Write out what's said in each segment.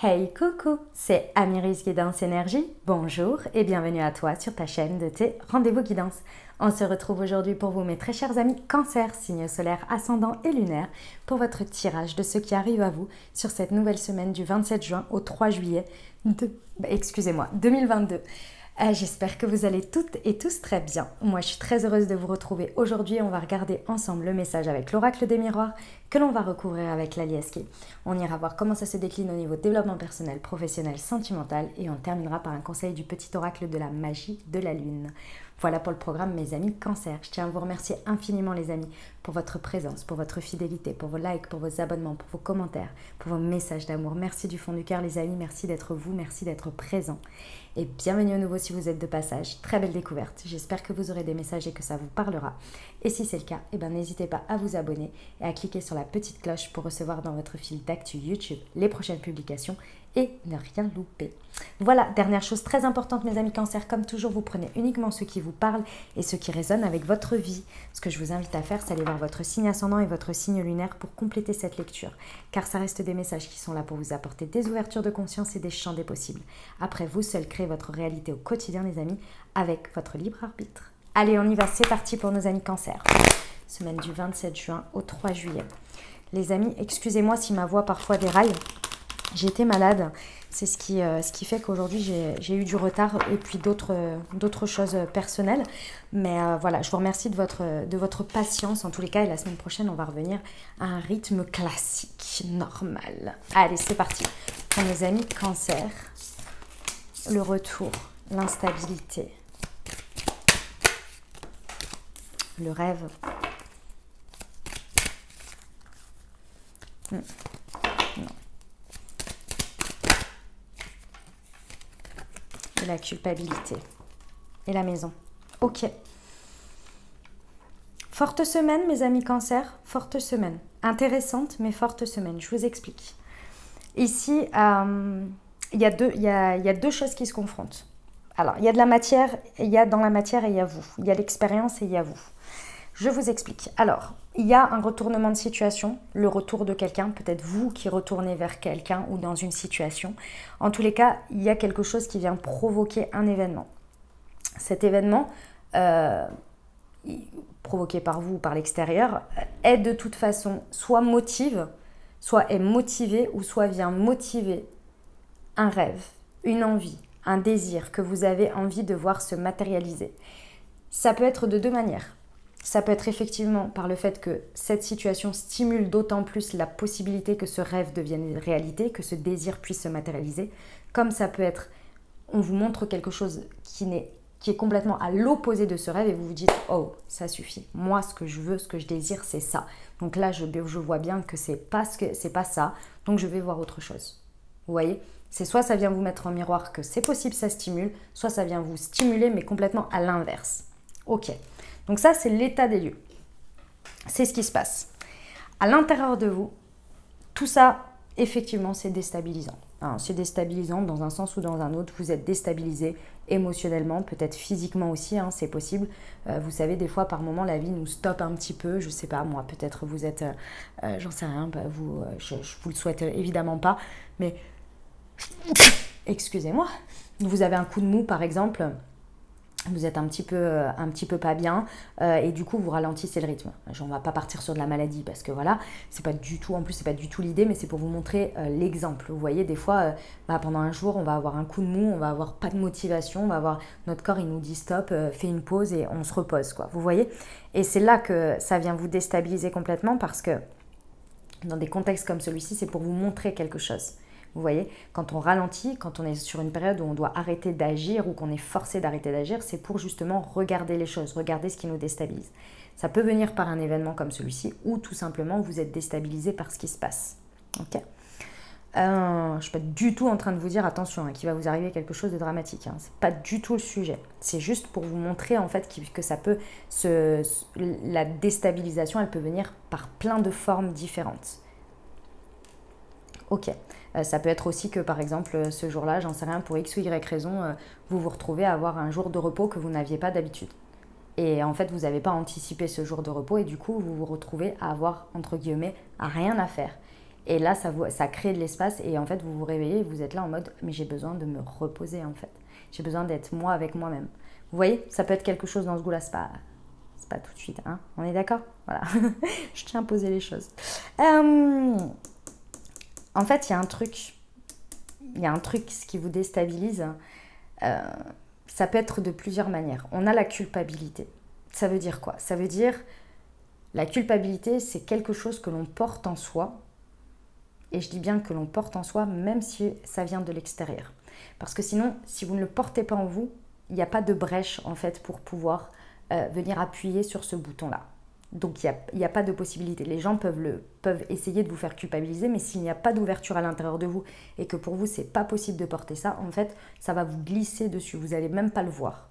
Hey coucou, c'est Amiris Guidance Énergie. Bonjour et bienvenue à toi sur ta chaîne de tes rendez-vous guidance. On se retrouve aujourd'hui pour vous, mes très chers amis Cancer, signe solaire, ascendant et lunaire, pour votre tirage de ce qui arrive à vous sur cette nouvelle semaine du 27 juin au 3 juillet 2022. J'espère que vous allez toutes et tous très bien. Moi, je suis très heureuse de vous retrouver aujourd'hui. On va regarder ensemble le message avec l'oracle des miroirs que l'on va recouvrir avec l'Alieski. On ira voir comment ça se décline au niveau développement personnel, professionnel, sentimental et on terminera par un conseil du petit oracle de la magie de la lune. Voilà pour le programme, mes amis Cancer. Je tiens à vous remercier infiniment, les amis, pour votre présence, pour votre fidélité, pour vos likes, pour vos abonnements, pour vos commentaires, pour vos messages d'amour. Merci du fond du cœur, les amis. Merci d'être vous, merci d'être présents. Et bienvenue à nouveau si vous êtes de passage. Très belle découverte. J'espère que vous aurez des messages et que ça vous parlera. Et si c'est le cas, n'hésitez pas à vous abonner et à cliquer sur la petite cloche pour recevoir dans votre fil d'actu YouTube les prochaines publications et ne rien louper. Voilà, dernière chose très importante, mes amis Cancer, comme toujours, vous prenez uniquement ce qui vous parle et ce qui résonne avec votre vie. Ce que je vous invite à faire, c'est aller voir votre signe ascendant et votre signe lunaire pour compléter cette lecture, car ça reste des messages qui sont là pour vous apporter des ouvertures de conscience et des champs des possibles. Après, vous seul créez votre réalité au quotidien, les amis, avec votre libre arbitre. Allez, on y va, c'est parti pour nos amis Cancer. Semaine du 27 juin au 3 juillet. Les amis, excusez-moi si ma voix parfois déraille. J'ai été malade, c'est ce qui fait qu'aujourd'hui j'ai eu du retard et puis d'autres choses personnelles. Mais voilà, je vous remercie de votre patience en tous les cas. Et la semaine prochaine, on va revenir à un rythme classique, normal. Allez, c'est parti. Pour mes amis Cancer, le retour, l'instabilité, le rêve. Non. Et la culpabilité. Et la maison. Ok. Forte semaine, mes amis Cancer. Forte semaine. Intéressante, mais forte semaine. Je vous explique. Ici, il y a deux choses qui se confrontent. Alors, il y a de la matière, il y a dans la matière et il y a vous. Il y a l'expérience et il y a vous. Je vous explique. Alors, il y a un retournement de situation, le retour de quelqu'un, peut-être vous qui retournez vers quelqu'un ou dans une situation. En tous les cas, il y a quelque chose qui vient provoquer un événement. Cet événement, provoqué par vous ou par l'extérieur, est de toute façon soit motive, soit est motivé ou soit vient motiver un rêve, une envie, un désir que vous avez envie de voir se matérialiser. Ça peut être de deux manières. Ça peut être effectivement par le fait que cette situation stimule d'autant plus la possibilité que ce rêve devienne réalité, que ce désir puisse se matérialiser. Comme ça peut être, on vous montre quelque chose qui est complètement à l'opposé de ce rêve et vous vous dites « Oh, ça suffit. Moi, ce que je veux, ce que je désire, c'est ça. » Donc là, je vois bien que c'est pas ça, donc je vais voir autre chose. Vous voyez ? C'est soit ça vient vous mettre en miroir que c'est possible, ça stimule, soit ça vient vous stimuler, mais complètement à l'inverse. Ok. Donc ça, c'est l'état des lieux. C'est ce qui se passe. À l'intérieur de vous, tout ça, effectivement, c'est déstabilisant. C'est déstabilisant dans un sens ou dans un autre. Vous êtes déstabilisé émotionnellement, peut-être physiquement aussi, c'est possible. Vous savez, des fois, par moment, la vie nous stoppe un petit peu. Je ne sais pas, moi, peut-être vous êtes, j'en sais rien, je vous le souhaite évidemment pas, mais excusez-moi, vous avez un coup de mou, par exemple. Vous êtes un petit peu pas bien et du coup vous ralentissez le rythme. On ne va pas partir sur de la maladie parce que voilà, c'est pas du tout l'idée, mais c'est pour vous montrer l'exemple. Vous voyez, des fois, pendant un jour, on va avoir un coup de mou, on va avoir pas de motivation, on va avoir notre corps, il nous dit stop, fais une pause et on se repose, quoi. Vous voyez ? Et c'est là que ça vient vous déstabiliser complètement parce que dans des contextes comme celui-ci, c'est pour vous montrer quelque chose. Vous voyez, quand on ralentit, quand on est sur une période où on doit arrêter d'agir ou qu'on est forcé d'arrêter d'agir, c'est pour justement regarder les choses, regarder ce qui nous déstabilise. Ça peut venir par un événement comme celui-ci ou tout simplement vous êtes déstabilisé par ce qui se passe. Ok. Je ne suis pas du tout en train de vous dire attention, qu'il va vous arriver quelque chose de dramatique. Ce n'est pas du tout le sujet. C'est juste pour vous montrer en fait que ça peut la déstabilisation, elle peut venir par plein de formes différentes. Ok. Ça peut être aussi que, par exemple, ce jour-là, j'en sais rien, pour X ou Y raison, vous vous retrouvez à avoir un jour de repos que vous n'aviez pas d'habitude. Et en fait, vous n'avez pas anticipé ce jour de repos et du coup, vous vous retrouvez à avoir, entre guillemets, à rien à faire. Et là, ça crée de l'espace et en fait, vous vous réveillez et vous êtes là en mode « mais j'ai besoin de me reposer en fait. J'ai besoin d'être moi avec moi-même. » Vous voyez, ça peut être quelque chose dans ce goût-là, c'est pas tout de suite, hein. On est d'accord? Voilà, je tiens à poser les choses. En fait, il y a un truc, ce qui vous déstabilise, ça peut être de plusieurs manières. On a la culpabilité. Ça veut dire quoi? Ça veut dire, la culpabilité, c'est quelque chose que l'on porte en soi. Et je dis bien que l'on porte en soi, même si ça vient de l'extérieur. Parce que sinon, si vous ne le portez pas en vous, il n'y a pas de brèche en fait pour pouvoir venir appuyer sur ce bouton-là. Donc il n'y a pas de possibilité. Les gens peuvent essayer de vous faire culpabiliser, mais s'il n'y a pas d'ouverture à l'intérieur de vous et que pour vous, c'est pas possible de porter ça, en fait, ça va vous glisser dessus. Vous n'allez même pas le voir.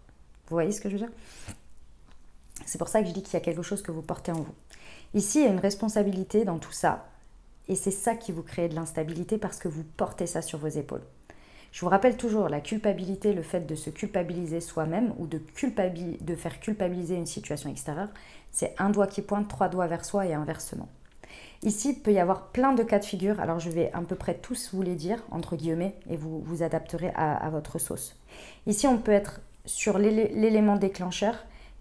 Vous voyez ce que je veux dire? C'est pour ça que je dis qu'il y a quelque chose que vous portez en vous. Ici, il y a une responsabilité dans tout ça. Et c'est ça qui vous crée de l'instabilité parce que vous portez ça sur vos épaules. Je vous rappelle toujours, la culpabilité, le fait de se culpabiliser soi-même ou de faire culpabiliser une situation extérieure, c'est un doigt qui pointe, 3 doigts vers soi et inversement. Ici, il peut y avoir plein de cas de figure. Alors, je vais à peu près tous vous les dire, entre guillemets, et vous vous adapterez à votre sauce. Ici, on peut être sur l'élément déclencheur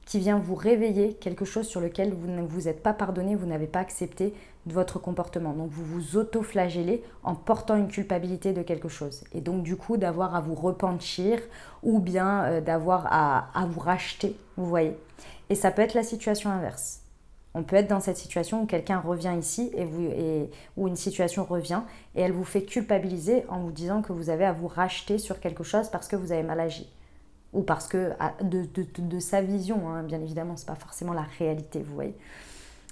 qui vient vous réveiller quelque chose sur lequel vous ne vous êtes pas pardonné, vous n'avez pas accepté de votre comportement. Donc vous vous auto-flagellez en portant une culpabilité de quelque chose. Et donc du coup d'avoir à vous repentir ou bien d'avoir à vous racheter, vous voyez. Et ça peut être la situation inverse. On peut être dans cette situation où quelqu'un revient ici où une situation revient et elle vous fait culpabiliser en vous disant que vous avez à vous racheter sur quelque chose parce que vous avez mal agi. Ou parce que de sa vision, hein, bien évidemment, ce n'est pas forcément la réalité, vous voyez.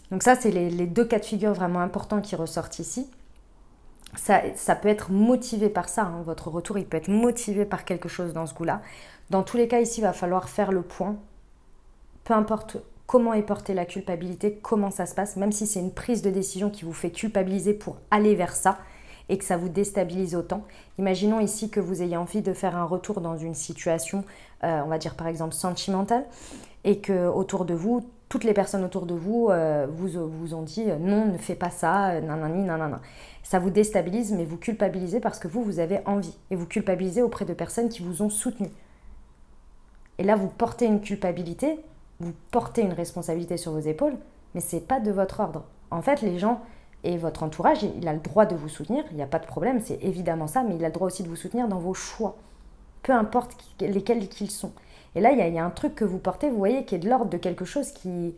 Donc ça, c'est les 2 cas de figure vraiment importants qui ressortent ici. Ça peut être motivé par ça, hein, votre retour, il peut être motivé par quelque chose dans ce goût-là. Dans tous les cas, ici, il va falloir faire le point. Peu importe comment est portée la culpabilité, comment ça se passe, même si c'est une prise de décision qui vous fait culpabiliser pour aller vers ça, et que ça vous déstabilise autant. Imaginons ici que vous ayez envie de faire un retour dans une situation, on va dire par exemple sentimentale, et que autour de vous, toutes les personnes autour de vous vous ont dit non, ne fais pas ça, nanani, nanana. Ça vous déstabilise, mais vous culpabilisez parce que vous avez envie. Et vous culpabilisez auprès de personnes qui vous ont soutenu. Et là, vous portez une culpabilité, vous portez une responsabilité sur vos épaules, mais ce n'est pas de votre ordre. En fait, les gens et votre entourage, il a le droit de vous soutenir, il n'y a pas de problème, c'est évidemment ça, mais il a le droit aussi de vous soutenir dans vos choix, peu importe lesquels qu'ils sont. Et là, il y a un truc que vous portez, vous voyez, qui est de l'ordre de quelque chose qui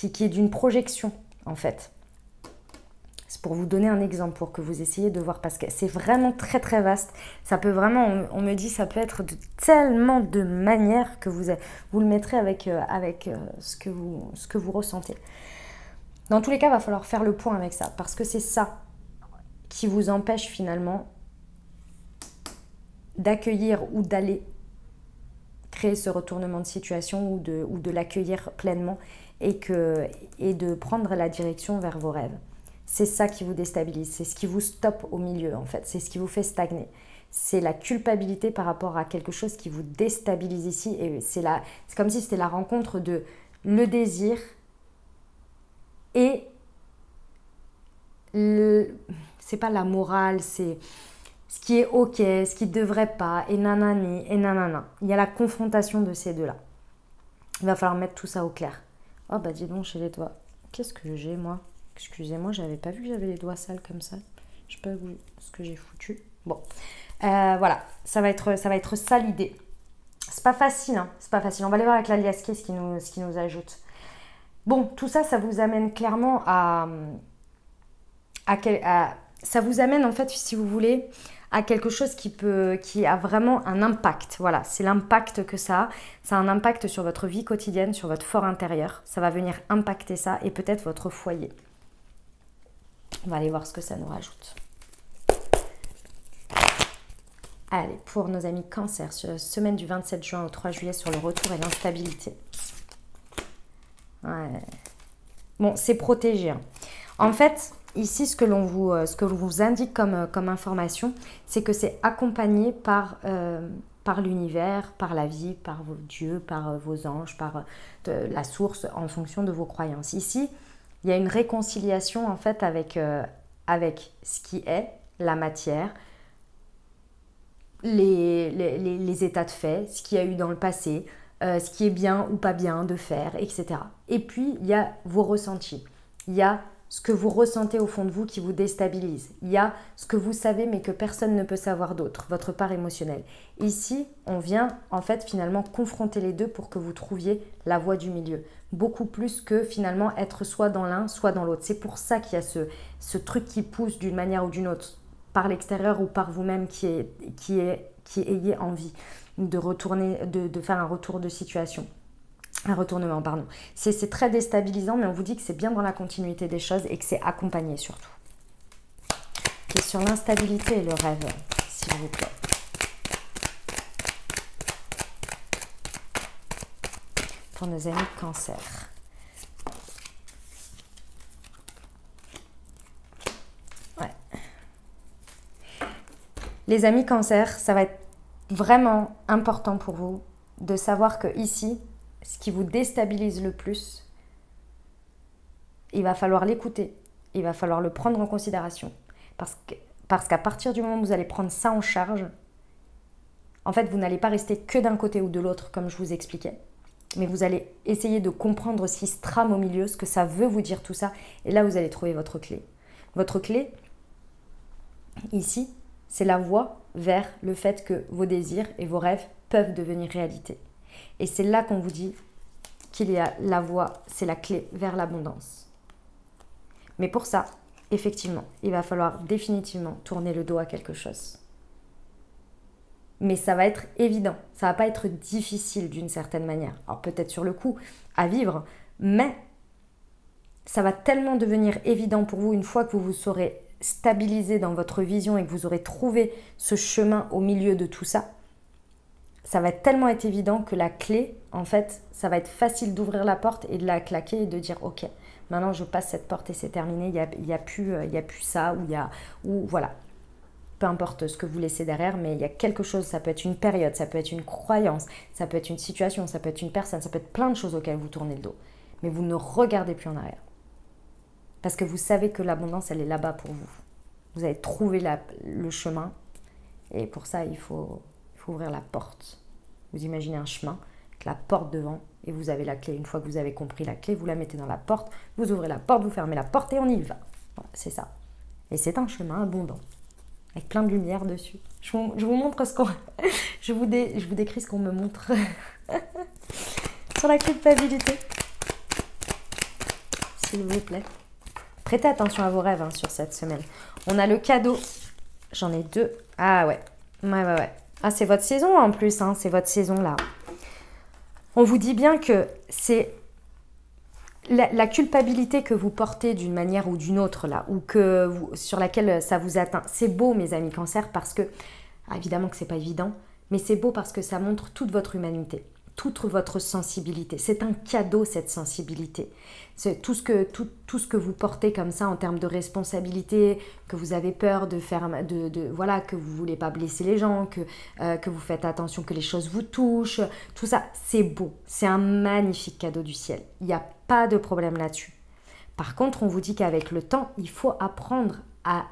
est d'une projection, en fait. C'est pour vous donner un exemple, pour que vous essayiez de voir, parce que c'est vraiment très très vaste. Ça peut vraiment, on me dit, ça peut être de tellement de manières que vous le mettrez avec ce que vous ressentez. Dans tous les cas, il va falloir faire le point avec ça, parce que c'est ça qui vous empêche finalement d'accueillir ou d'aller créer ce retournement de situation ou de l'accueillir pleinement et de prendre la direction vers vos rêves. C'est ça qui vous déstabilise, c'est ce qui vous stoppe au milieu en fait, c'est ce qui vous fait stagner. C'est la culpabilité par rapport à quelque chose qui vous déstabilise ici et c'est comme si c'était la rencontre de le désir et c'est pas la morale, c'est ce qui est ok, ce qui ne devrait pas, et nanani, et nanana. Il y a la confrontation de ces deux-là. Il va falloir mettre tout ça au clair. Oh bah dis donc, j'ai les doigts. Qu'est-ce que j'ai moi? Excusez-moi, j'avais pas vu que j'avais les doigts sales comme ça. Je sais pas ce que j'ai foutu. Bon, voilà, ça va être ça l'idée. C'est pas facile, hein. C'est pas facile. On va aller voir avec l'alias ce qui nous ajoute. Bon, tout ça, ça vous amène clairement ça vous amène en fait, si vous voulez, à quelque chose qui a vraiment un impact. Voilà, c'est l'impact que ça a. Ça a un impact sur votre vie quotidienne, sur votre fort intérieur. Ça va venir impacter ça et peut-être votre foyer. On va aller voir ce que ça nous rajoute. Allez, pour nos amis Cancer, semaine du 27 juin au 3 juillet sur le retour et l'instabilité. Ouais. Bon, c'est protégé, hein. En fait, ici, ce que l'on vous indique comme information, c'est que c'est accompagné par l'univers, par la vie, par vos dieux, par vos anges, par la source, en fonction de vos croyances. Ici, Il y a une réconciliation en fait avec ce qui est, la matière, les états de fait, ce qu'il y a eu dans le passé, ce qui est bien ou pas bien de faire, etc. Et puis, il y a vos ressentis. Il y a ce que vous ressentez au fond de vous qui vous déstabilise. Il y a ce que vous savez mais que personne ne peut savoir d'autre, votre part émotionnelle. Ici, on vient en fait finalement confronter les deux pour que vous trouviez la voie du milieu. Beaucoup plus que finalement être soit dans l'un, soit dans l'autre. C'est pour ça qu'il y a ce truc qui pousse d'une manière ou d'une autre, par l'extérieur ou par vous-même qui ayez envie de retourner, de faire un retour de situation. Un retournement, pardon. C'est très déstabilisant, mais on vous dit que c'est bien dans la continuité des choses et que c'est accompagné surtout. Et sur l'instabilité et le rêve, s'il vous plaît. Pour nos amis Cancer. Ouais. Les amis Cancer, ça va être vraiment important pour vous de savoir que ici, ce qui vous déstabilise le plus, il va falloir l'écouter, il va falloir le prendre en considération. Parce qu'à partir du moment où vous allez prendre ça en charge, en fait, vous n'allez pas rester que d'un côté ou de l'autre, comme je vous expliquais. Mais vous allez essayer de comprendre ce qui se trame au milieu, ce que ça veut vous dire tout ça. Et là, vous allez trouver votre clé. Votre clé, ici, c'est la voie vers le fait que vos désirs et vos rêves peuvent devenir réalité. Et c'est là qu'on vous dit qu'il y a la voie, c'est la clé vers l'abondance. Mais pour ça, effectivement, il va falloir définitivement tourner le dos à quelque chose. Mais ça va être évident, ça va pas être difficile d'une certaine manière. Alors peut-être sur le coup, à vivre, mais ça va tellement devenir évident pour vous une fois que vous vous serez stabilisé dans votre vision et que vous aurez trouvé ce chemin au milieu de tout ça. Ça va tellement être évident que la clé, en fait, ça va être facile d'ouvrir la porte et de la claquer et de dire ok, maintenant je passe cette porte et c'est terminé, il y a plus ça ou voilà. Peu importe ce que vous laissez derrière, mais il y a quelque chose, ça peut être une période, ça peut être une croyance, ça peut être une situation, ça peut être une personne, ça peut être plein de choses auxquelles vous tournez le dos. Mais vous ne regardez plus en arrière. Parce que vous savez que l'abondance, elle est là-bas pour vous. Vous avez trouvé le chemin et pour ça, il faut ouvrir la porte. Vous imaginez un chemin avec la porte devant et vous avez la clé. Une fois que vous avez compris la clé, vous la mettez dans la porte, vous ouvrez la porte, vous fermez la porte et on y va. Voilà, c'est ça. Et c'est un chemin abondant avec plein de lumière dessus. Je vous montre ce qu'on... je vous décris ce qu'on me montre sur la culpabilité. S'il vous plaît. Prêtez attention à vos rêves sur cette semaine. On a le cadeau. J'en ai 2. Ah ouais. Ouais. Ah, c'est votre saison en plus, c'est votre saison là. On vous dit bien que c'est la culpabilité que vous portez d'une manière ou d'une autre là, ou sur laquelle ça vous atteint. C'est beau, mes amis Cancer, parce que, évidemment que c'est pas évident, mais c'est beau parce que ça montre toute votre humanité, toute votre sensibilité. C'est un cadeau, cette sensibilité. C'est tout ce que vous portez comme ça en termes de responsabilité, que vous avez peur de faire, voilà, que vous voulez pas blesser les gens, que vous faites attention que les choses vous touchent. Tout ça, c'est beau. C'est un magnifique cadeau du ciel. Il n'y a pas de problème là-dessus. Par contre, on vous dit qu'avec le temps, il faut apprendre à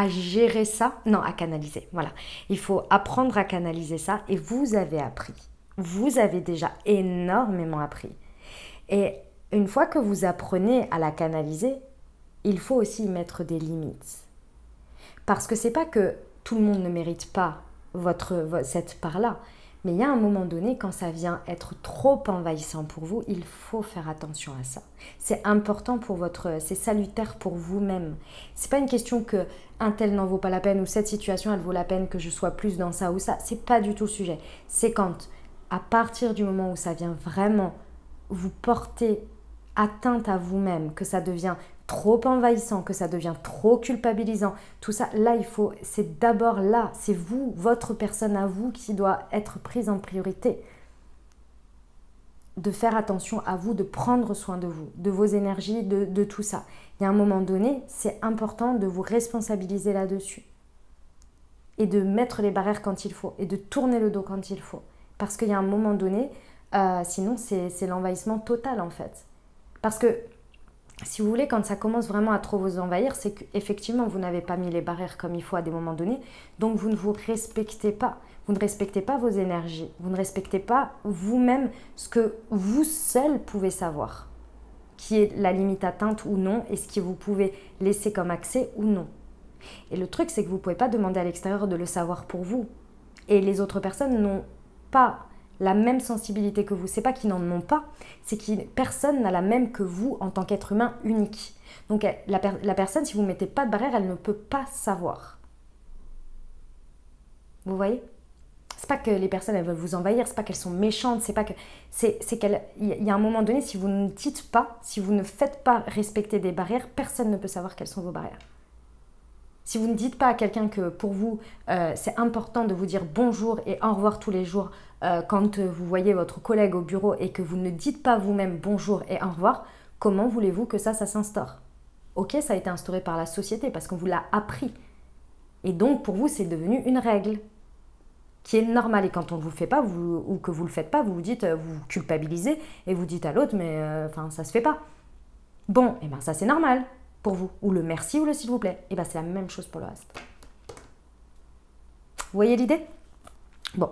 gérer ça, non, à canaliser, voilà. Il faut apprendre à canaliser ça et vous avez appris. Vous avez déjà énormément appris. Et une fois que vous apprenez à la canaliser, il faut aussi y mettre des limites. Parce que c'est pas que tout le monde ne mérite pas cette part-là, mais il y a un moment donné, quand ça vient être trop envahissant pour vous, il faut faire attention à ça. C'est important c'est salutaire pour vous-même. C'est pas une question que un tel n'en vaut pas la peine ou cette situation elle vaut la peine que je sois plus dans ça ou ça. C'est pas du tout le sujet. C'est quand, à partir du moment où ça vient vraiment vous porter atteinte à vous-même, que ça devient trop envahissant, que ça devient trop culpabilisant, tout ça, là c'est d'abord là, c'est vous, votre personne à vous qui doit être prise en priorité. De faire attention à vous, de prendre soin de vous, de vos énergies, de tout ça. Il y a un moment donné, c'est important de vous responsabiliser là-dessus. Et de mettre les barrières quand il faut, et de tourner le dos quand il faut. Parce qu'il y a un moment donné, sinon c'est l'envahissement total en fait. Parce que, si vous voulez, quand ça commence vraiment à trop vous envahir, c'est qu'effectivement, vous n'avez pas mis les barrières comme il faut à des moments donnés, donc vous ne vous respectez pas. Vous ne respectez pas vos énergies, vous ne respectez pas vous-même ce que vous seul pouvez savoir, qui est la limite atteinte ou non, et ce que vous pouvez laisser comme accès ou non. Et le truc, c'est que vous ne pouvez pas demander à l'extérieur de le savoir pour vous. Et les autres personnes n'ont pas la même sensibilité que vous. C'est pas qu'ils n'en ont pas, c'est que personne n'a la même que vous en tant qu'être humain unique. Donc la personne, si vous ne mettez pas de barrière, elle ne peut pas savoir. Vous voyez ? C'est pas que les personnes elles veulent vous envahir, c'est pas qu'elles sont méchantes, c'est pas que c'est qu'il y a un moment donné, si vous ne dites pas, si vous ne faites pas respecter des barrières, personne ne peut savoir quelles sont vos barrières. Si vous ne dites pas à quelqu'un que pour vous c'est important de vous dire bonjour et au revoir tous les jours quand vous voyez votre collègue au bureau et que vous ne dites pas vous-même bonjour et au revoir, comment voulez-vous que ça s'instaure? Ok, ça a été instauré par la société parce qu'on vous l'a appris. Et donc pour vous c'est devenu une règle qui est normal. Et quand on ne vous le fait pas, ou que vous ne le faites pas, vous vous dites, vous culpabilisez et vous dites à l'autre, mais ça se fait pas. Bon, et ben ça c'est normal pour vous. Ou le merci ou le s'il vous plaît. Et ben c'est la même chose pour le reste. Vous voyez l'idée? Bon.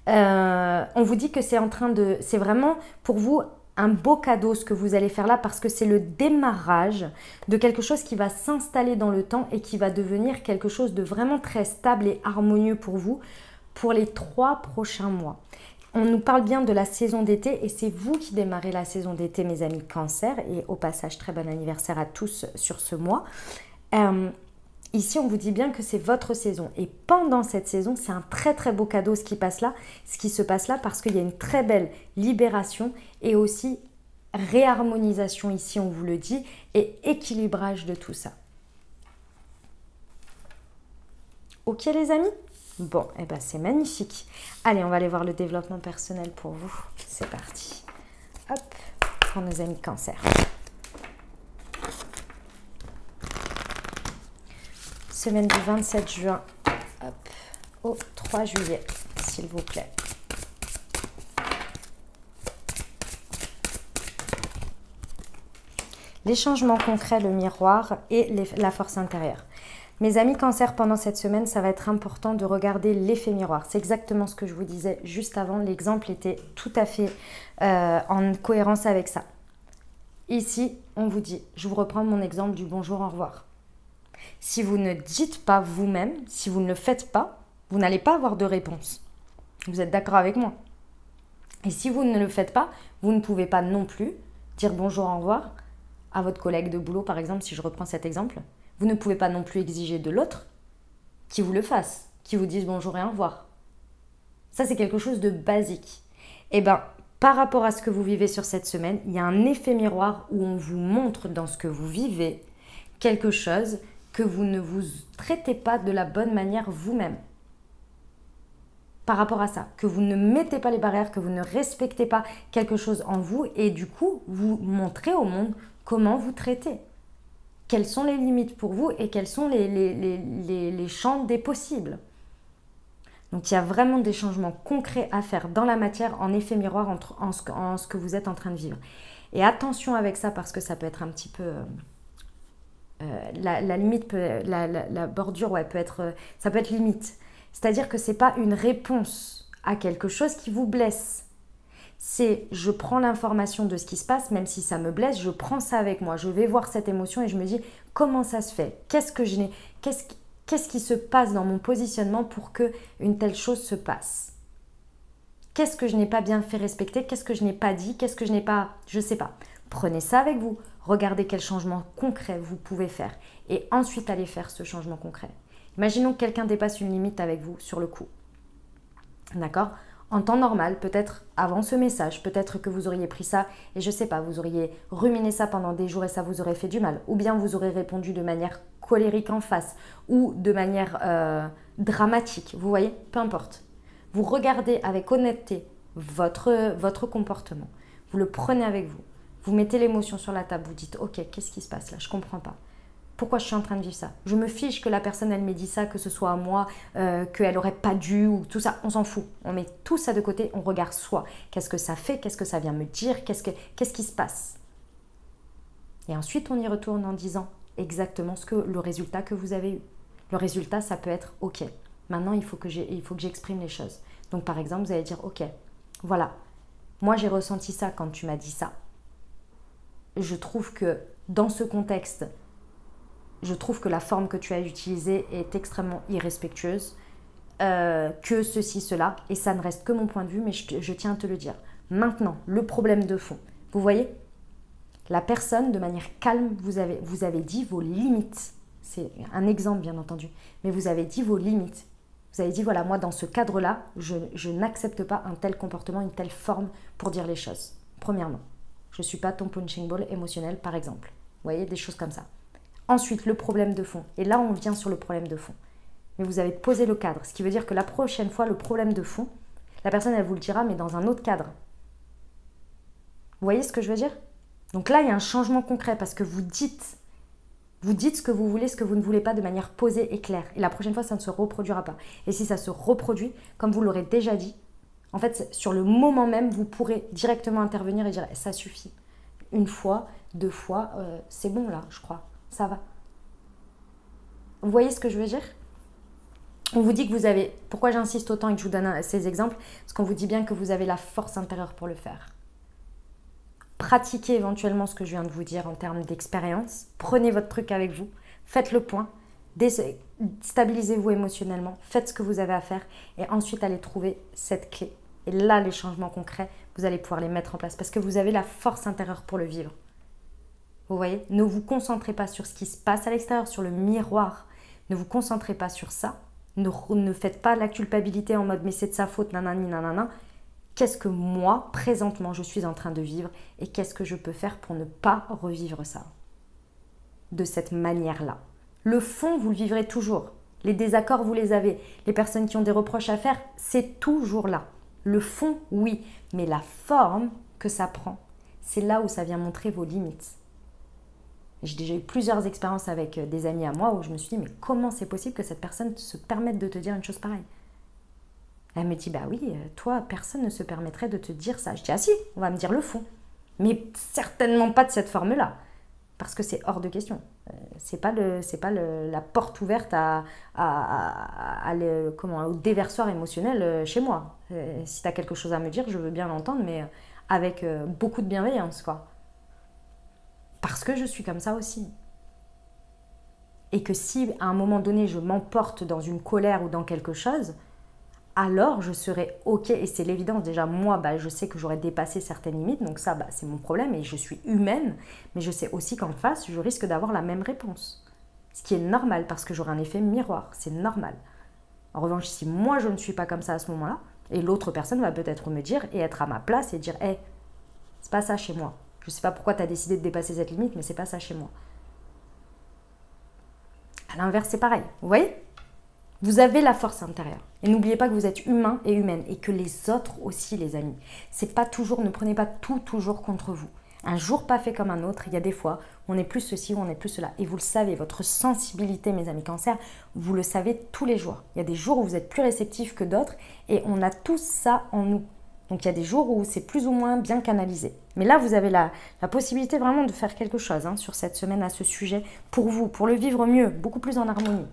On vous dit que c'est vraiment pour vous un beau cadeau ce que vous allez faire là parce que c'est le démarrage de quelque chose qui va s'installer dans le temps et qui va devenir quelque chose de vraiment très stable et harmonieux pour vous pour les 3 prochains mois. On nous parle bien de la saison d'été et c'est vous qui démarrez la saison d'été, mes amis Cancer. Et au passage, très bon anniversaire à tous sur ce mois. Ici, on vous dit bien que c'est votre saison. Et pendant cette saison, c'est un très très beau cadeau ce qui se passe là parce qu'il y a une très belle libération et aussi réharmonisation ici, on vous le dit, et équilibrage de tout ça. Ok les amis ? Bon, et ben c'est magnifique. Allez, on va aller voir le développement personnel pour vous. C'est parti. Hop, pour nos amis Cancer. Semaine du 27 juin hop, au 3 juillet, s'il vous plaît. Les changements concrets, le miroir et la force intérieure. Mes amis Cancer, pendant cette semaine, ça va être important de regarder l'effet miroir. C'est exactement ce que je vous disais juste avant. L'exemple était tout à fait en cohérence avec ça. Ici, on vous dit, je vous reprends mon exemple du bonjour, au revoir. Si vous ne dites pas vous-même, si vous ne le faites pas, vous n'allez pas avoir de réponse. Vous êtes d'accord avec moi? Et si vous ne le faites pas, vous ne pouvez pas non plus dire bonjour, au revoir à votre collègue de boulot, par exemple, si je reprends cet exemple. Vous ne pouvez pas non plus exiger de l'autre qui vous le fasse, qui vous dise bonjour et au revoir. Ça, c'est quelque chose de basique. Eh bien, par rapport à ce que vous vivez sur cette semaine, il y a un effet miroir où on vous montre dans ce que vous vivez quelque chose que vous ne vous traitez pas de la bonne manière vous-même. Par rapport à ça, que vous ne mettez pas les barrières, que vous ne respectez pas quelque chose en vous et du coup, vous montrez au monde comment vous traitez. Quelles sont les limites pour vous et quels sont les champs des possibles. Donc il y a vraiment des changements concrets à faire dans la matière en effet miroir en ce que vous êtes en train de vivre. Et attention avec ça parce que ça peut être un petit peu... la limite, la bordure, ouais, ça peut être limite. C'est-à-dire que ce n'est pas une réponse à quelque chose qui vous blesse. C'est je prends l'information de ce qui se passe, même si ça me blesse, je prends ça avec moi. Je vais voir cette émotion et je me dis comment ça se fait? Qu'est-ce qui se passe dans mon positionnement pour qu'une telle chose se passe? Qu'est-ce que je n'ai pas bien fait respecter? Qu'est-ce que je n'ai pas dit? Qu'est-ce que je n'ai pas... Je ne sais pas. Prenez ça avec vous. Regardez quel changement concret vous pouvez faire. Et ensuite, allez faire ce changement concret. Imaginons que quelqu'un dépasse une limite avec vous sur le coup. D'accord? En temps normal, peut-être avant ce message, peut-être que vous auriez pris ça et je ne sais pas, vous auriez ruminé ça pendant des jours et ça vous aurait fait du mal. Ou bien vous aurez répondu de manière colérique en face ou de manière dramatique. Vous voyez? Peu importe. Vous regardez avec honnêteté votre comportement. Vous le prenez avec vous. Vous mettez l'émotion sur la table. Vous dites, ok, qu'est-ce qui se passe là? Je ne comprends pas. Pourquoi je suis en train de vivre ça? Je me fiche que la personne, elle m'ait dit ça, que ce soit à moi, qu'elle n'aurait pas dû, ou tout ça. On s'en fout. On met tout ça de côté, on regarde soi. Qu'est-ce que ça fait? Qu'est-ce que ça vient me dire? Qu'est-ce qui se passe? Et ensuite, on y retourne en disant exactement le résultat que vous avez eu. Le résultat, ça peut être OK. Maintenant, il faut que j'exprime les choses. Donc, par exemple, vous allez dire OK, voilà, moi j'ai ressenti ça quand tu m'as dit ça. Je trouve que dans ce contexte, je trouve que la forme que tu as utilisée est extrêmement irrespectueuse, que ceci, cela, et ça ne reste que mon point de vue, mais je tiens à te le dire. Maintenant, le problème de fond, vous voyez, la personne, de manière calme, vous avez dit vos limites. C'est un exemple, bien entendu, mais vous avez dit vos limites. Vous avez dit, voilà, moi, dans ce cadre-là, je n'accepte pas un tel comportement, une telle forme pour dire les choses. Premièrement, je ne suis pas ton punching ball émotionnel, par exemple. Vous voyez, des choses comme ça. Ensuite, le problème de fond. Et là, on vient sur le problème de fond. Mais vous avez posé le cadre, ce qui veut dire que la prochaine fois, le problème de fond, la personne, elle vous le dira, mais dans un autre cadre. Vous voyez ce que je veux dire? Donc là, il y a un changement concret parce que vous dites ce que vous voulez, ce que vous ne voulez pas de manière posée et claire. Et la prochaine fois, ça ne se reproduira pas. Et si ça se reproduit, comme vous l'aurez déjà dit, en fait, sur le moment même, vous pourrez directement intervenir et dire « ça suffit ». Une fois, deux fois, c'est bon là, je crois. Ça va. Vous voyez ce que je veux dire? On vous dit que vous avez... Pourquoi j'insiste autant et que je vous donne ces exemples? Parce qu'on vous dit bien que vous avez la force intérieure pour le faire. Pratiquez éventuellement ce que je viens de vous dire en termes d'expérience. Prenez votre truc avec vous. Faites le point. Stabilisez-vous émotionnellement. Faites ce que vous avez à faire. Et ensuite, allez trouver cette clé. Et là, les changements concrets, vous allez pouvoir les mettre en place. Parce que vous avez la force intérieure pour le vivre. Vous voyez? Ne vous concentrez pas sur ce qui se passe à l'extérieur, sur le miroir. Ne vous concentrez pas sur ça. Ne faites pas la culpabilité en mode « mais c'est de sa faute, nanani, nanana ». Qu'est-ce que moi, présentement, je suis en train de vivre et qu'est-ce que je peux faire pour ne pas revivre ça de cette manière-là. Le fond, vous le vivrez toujours. Les désaccords, vous les avez. Les personnes qui ont des reproches à faire, c'est toujours là. Le fond, oui, mais la forme que ça prend, c'est là où ça vient montrer vos limites. J'ai déjà eu plusieurs expériences avec des amis à moi où je me suis dit, mais comment c'est possible que cette personne se permette de te dire une chose pareille? Elle me dit, bah oui, toi, personne ne se permettrait de te dire ça. Je dis, ah si, on va me dire le fond. Mais certainement pas de cette forme-là. Parce que c'est hors de question. C'est pas la porte ouverte au déversoir émotionnel chez moi. Si tu as quelque chose à me dire, je veux bien l'entendre, mais avec beaucoup de bienveillance, quoi. Parce que je suis comme ça aussi. Et que si, à un moment donné, je m'emporte dans une colère ou dans quelque chose, alors je serai OK, et c'est l'évidence, déjà moi je sais que j'aurais dépassé certaines limites, donc ça c'est mon problème et je suis humaine, mais je sais aussi qu'en face je risque d'avoir la même réponse, ce qui est normal parce que j'aurai un effet miroir, c'est normal. En revanche, si moi je ne suis pas comme ça à ce moment-là, et l'autre personne va peut-être me dire et être à ma place et dire hey, c'est pas ça chez moi, je sais pas pourquoi tu as décidé de dépasser cette limite, mais c'est pas ça chez moi. À l'inverse, c'est pareil, vous voyez? Vous avez la force intérieure. Et n'oubliez pas que vous êtes humain et humaine et que les autres aussi, les amis. C'est pas toujours, ne prenez pas tout toujours contre vous. Un jour pas fait comme un autre, il y a des fois où on est plus ceci ou on est plus cela. Et vous le savez, votre sensibilité, mes amis cancer, vous le savez tous les jours. Il y a des jours où vous êtes plus réceptifs que d'autres et on a tous ça en nous. Donc il y a des jours où c'est plus ou moins bien canalisé. Mais là, vous avez la possibilité vraiment de faire quelque chose sur cette semaine à ce sujet pour vous, pour le vivre mieux, beaucoup plus en harmonie.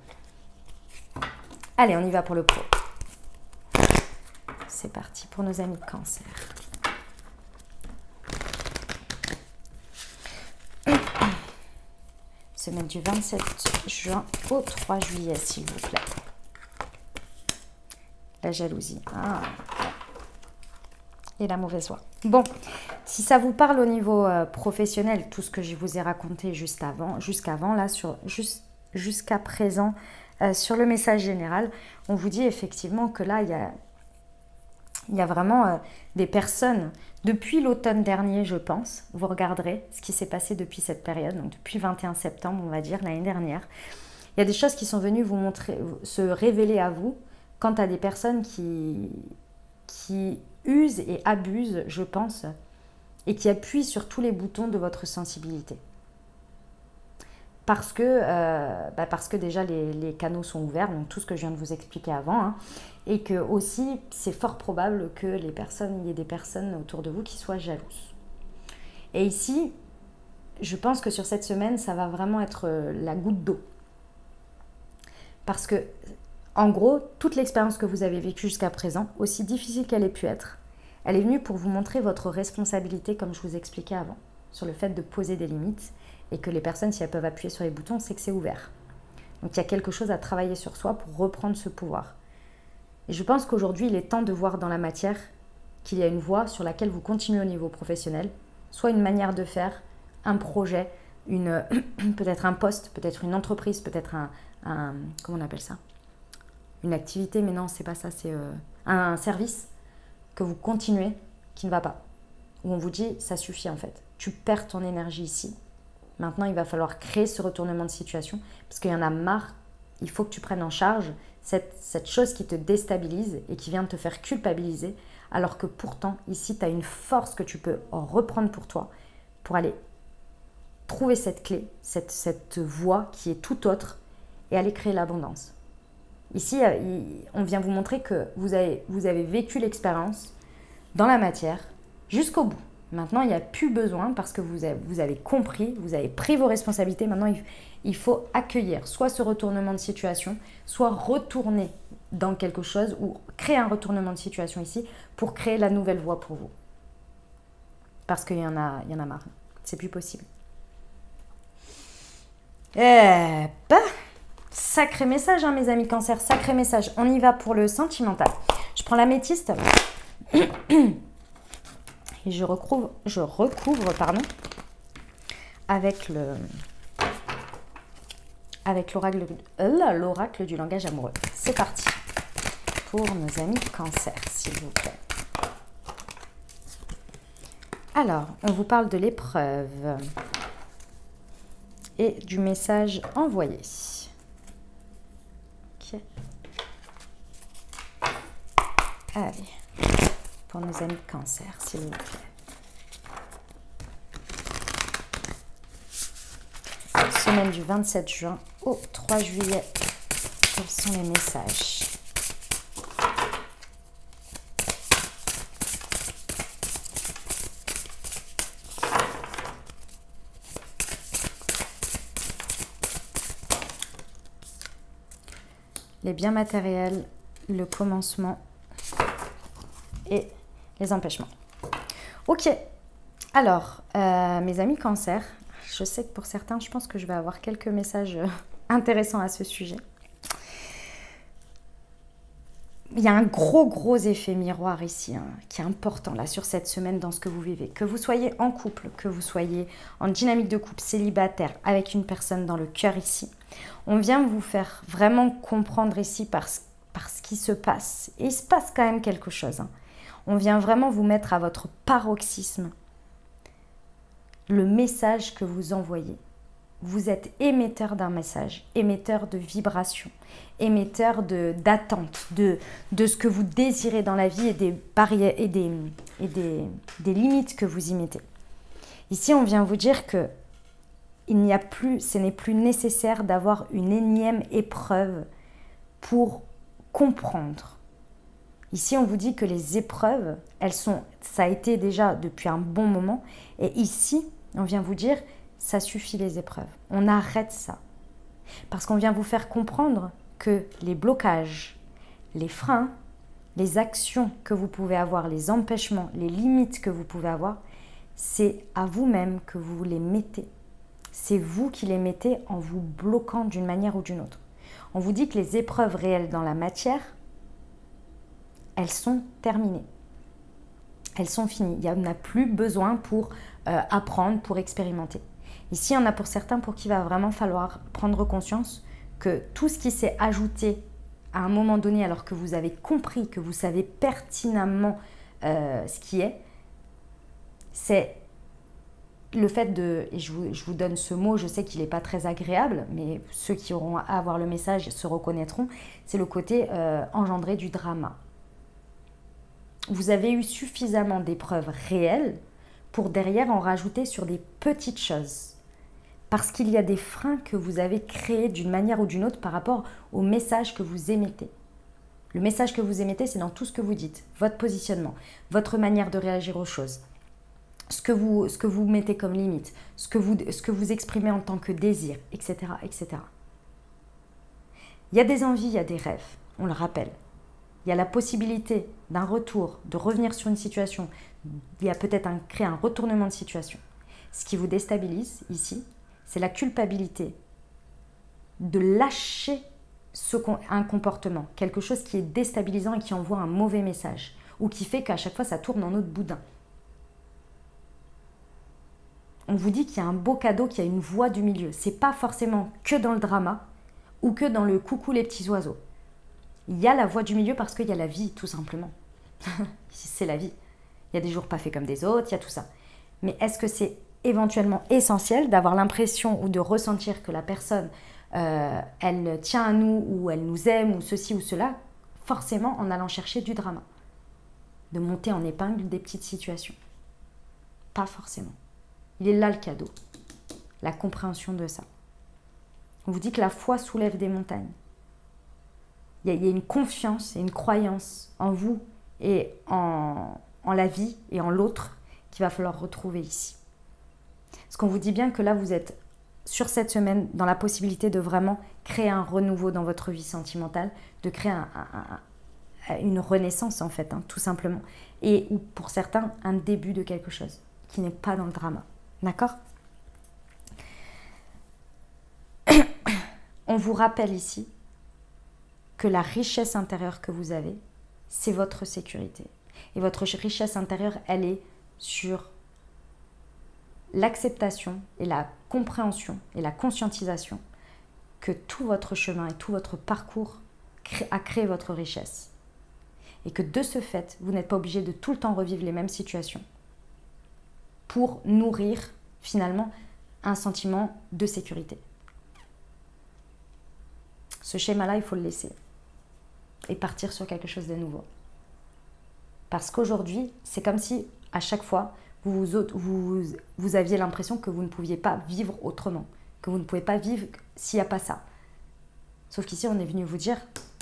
Allez, on y va pour le pro. C'est parti pour nos amis cancer. Semaine du 27 juin au 3 juillet, s'il vous plaît. La jalousie. Et la mauvaise foi. Bon, si ça vous parle au niveau professionnel, tout ce que je vous ai raconté jusqu'à présent, sur le message général, on vous dit effectivement que là, il y a vraiment des personnes, depuis l'automne dernier, je pense, vous regarderez ce qui s'est passé depuis cette période, donc depuis 21 septembre, on va dire, l'année dernière. Il y a des choses qui sont venues vous montrer, se révéler à vous, quant à des personnes qui usent et abusent, je pense, et qui appuient sur tous les boutons de votre sensibilité. Parce que déjà les canaux sont ouverts, donc tout ce que je viens de vous expliquer avant, et que aussi c'est fort probable que il y ait des personnes autour de vous qui soient jalouses. Et ici, je pense que sur cette semaine, ça va vraiment être la goutte d'eau. Parce que, en gros, toute l'expérience que vous avez vécue jusqu'à présent, aussi difficile qu'elle ait pu être, elle est venue pour vous montrer votre responsabilité, comme je vous expliquais avant, sur le fait de poser des limites et que les personnes, si elles peuvent appuyer sur les boutons, c'est que c'est ouvert. Donc il y a quelque chose à travailler sur soi pour reprendre ce pouvoir. Et je pense qu'aujourd'hui, il est temps de voir dans la matière qu'il y a une voie sur laquelle vous continuez au niveau professionnel, soit une manière de faire, un projet, peut-être un poste, peut-être une entreprise, peut-être comment on appelle ça? Une activité, mais non, c'est pas ça, c'est un service que vous continuez qui ne va pas. Où on vous dit, ça suffit en fait. Tu perds ton énergie ici. Maintenant, il va falloir créer ce retournement de situation parce qu'il y en a marre. Il faut que tu prennes en charge cette chose qui te déstabilise et qui vient te faire culpabiliser, alors que pourtant, ici, tu as une force que tu peux reprendre pour toi, pour aller trouver cette clé, cette voie qui est tout autre et aller créer l'abondance. Ici, on vient vous montrer que vous avez vécu l'expérience dans la matière jusqu'au bout. Maintenant, il n'y a plus besoin parce que vous avez compris, vous avez pris vos responsabilités. Maintenant, il faut accueillir soit ce retournement de situation, soit retourner dans quelque chose ou créer un retournement de situation ici pour créer la nouvelle voie pour vous. Parce qu'il y en a marre. C'est plus possible. Sacré message, hein, mes amis Cancer. Sacré message. On y va pour le sentimental. Je prends l'améthyste. Et je recouvre avec l'oracle du langage amoureux. C'est parti pour nos amis Cancer, s'il vous plaît. Alors, on vous parle de l'épreuve et du message envoyé. Ok. Allez. Pour nos amis Cancer, s'il vous plaît. Semaine du 27 juin au 3 juillet. Quels sont les messages? Les biens matériels, le commencement et les empêchements. Ok, alors, mes amis Cancer, je sais que pour certains, je pense que je vais avoir quelques messages intéressants à ce sujet. Il y a un gros effet miroir ici, hein, qui est important là sur cette semaine dans ce que vous vivez. Que vous soyez en couple, que vous soyez en dynamique de couple, célibataire, avec une personne dans le cœur ici. On vient vous faire vraiment comprendre ici par ce qui se passe. Et il se passe quand même quelque chose, hein. On vient vraiment vous mettre à votre paroxysme le message que vous envoyez. Vous êtes émetteur d'un message, émetteur de vibrations, émetteur d'attente, de ce que vous désirez dans la vie et des barrières et des limites que vous y mettez. Ici, on vient vous dire que ce n'est plus nécessaire d'avoir une énième épreuve pour comprendre. Ici, on vous dit que les épreuves, ça a été déjà depuis un bon moment. Et ici, on vient vous dire, ça suffit les épreuves. On arrête ça. Parce qu'on vient vous faire comprendre que les blocages, les freins, les actions que vous pouvez avoir, les empêchements, les limites que vous pouvez avoir, c'est à vous-même que vous les mettez. C'est vous qui les mettez en vous bloquant d'une manière ou d'une autre. On vous dit que les épreuves réelles dans la matière, elles sont terminées. Elles sont finies. Il n'y en a plus besoin pour apprendre, pour expérimenter. Ici, il y en a pour certains pour qui il va vraiment falloir prendre conscience que tout ce qui s'est ajouté à un moment donné, alors que vous avez compris, que vous savez pertinemment ce qui est, c'est le fait de, et je vous donne ce mot, je sais qu'il n'est pas très agréable, mais ceux qui auront à avoir le message se reconnaîtront, c'est le côté engendré du drama. Vous avez eu suffisamment d'épreuves réelles pour derrière en rajouter sur des petites choses. Parce qu'il y a des freins que vous avez créés d'une manière ou d'une autre par rapport au message que vous émettez. Le message que vous émettez, c'est dans tout ce que vous dites, votre positionnement, votre manière de réagir aux choses. ce que vous mettez comme limite, ce que vous exprimez en tant que désir, etc., etc. Il y a des envies, il y a des rêves, on le rappelle. Il y a la possibilité d'un retour, de revenir sur une situation. Il y a peut-être créer un retournement de situation. Ce qui vous déstabilise ici, c'est la culpabilité de lâcher un comportement, quelque chose qui est déstabilisant et qui envoie un mauvais message, ou qui fait qu'à chaque fois ça tourne en autre boudin. On vous dit qu'il y a un beau cadeau, qu'il y a une voie du milieu. C'est pas forcément que dans le drama ou que dans le coucou les petits oiseaux. Il y a la voie du milieu parce qu'il y a la vie, tout simplement. C'est la vie. Il y a des jours pas faits comme des autres, il y a tout ça. Mais est-ce que c'est éventuellement essentiel d'avoir l'impression ou de ressentir que la personne, elle tient à nous ou elle nous aime ou ceci ou cela, forcément en allant chercher du drama, de monter en épingle des petites situations? Pas forcément. Il est là le cadeau, la compréhension de ça. On vous dit que la foi soulève des montagnes. Il y a une confiance et une croyance en vous et en la vie et en l'autre qu'il va falloir retrouver ici. Parce qu'on vous dit bien que là, vous êtes sur cette semaine dans la possibilité de vraiment créer un renouveau dans votre vie sentimentale, de créer une renaissance en fait, tout simplement. Et ou pour certains, un début de quelque chose qui n'est pas dans le drama. D'accord ? On vous rappelle ici que la richesse intérieure que vous avez, c'est votre sécurité. Et votre richesse intérieure, elle est sur l'acceptation et la compréhension et la conscientisation que tout votre chemin et tout votre parcours a créé votre richesse. Et que de ce fait, vous n'êtes pas obligé de tout le temps revivre les mêmes situations pour nourrir finalement un sentiment de sécurité. Ce schéma-là, il faut le laisser et partir sur quelque chose de nouveau. Parce qu'aujourd'hui, c'est comme si à chaque fois, vous aviez l'impression que vous ne pouviez pas vivre autrement, que vous ne pouvez pas vivre s'il n'y a pas ça. Sauf qu'ici, on est venu vous dire,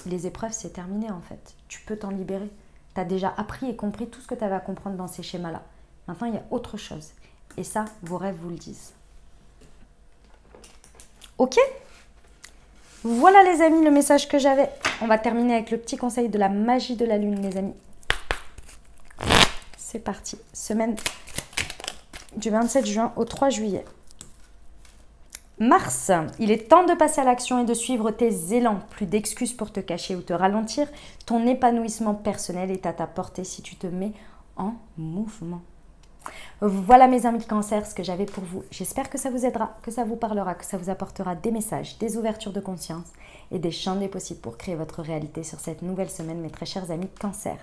les épreuves, c'est terminé en fait. Tu peux t'en libérer. Tu as déjà appris et compris tout ce que tu avais à comprendre dans ces schémas-là. Maintenant, il y a autre chose. Et ça, vos rêves vous le disent. Ok ? Voilà les amis, le message que j'avais. On va terminer avec le petit conseil de la magie de la lune, les amis. C'est parti. Semaine du 27 juin au 3 juillet. Mars, il est temps de passer à l'action et de suivre tes élans. Plus d'excuses pour te cacher ou te ralentir. Ton épanouissement personnel est à ta portée si tu te mets en mouvement. Voilà mes amis Cancer, ce que j'avais pour vous. J'espère que ça vous aidera, que ça vous parlera, que ça vous apportera des messages, des ouvertures de conscience et des champs des possibles pour créer votre réalité sur cette nouvelle semaine, mes très chers amis Cancer.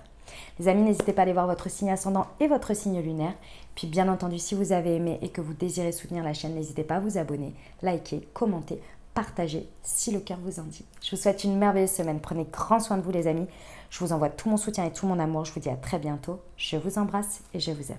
Les amis, n'hésitez pas à aller voir votre signe ascendant et votre signe lunaire. Puis bien entendu, si vous avez aimé et que vous désirez soutenir la chaîne, n'hésitez pas à vous abonner, liker, commenter, partager si le cœur vous en dit. Je vous souhaite une merveilleuse semaine. Prenez grand soin de vous les amis. Je vous envoie tout mon soutien et tout mon amour. Je vous dis à très bientôt. Je vous embrasse et je vous aime.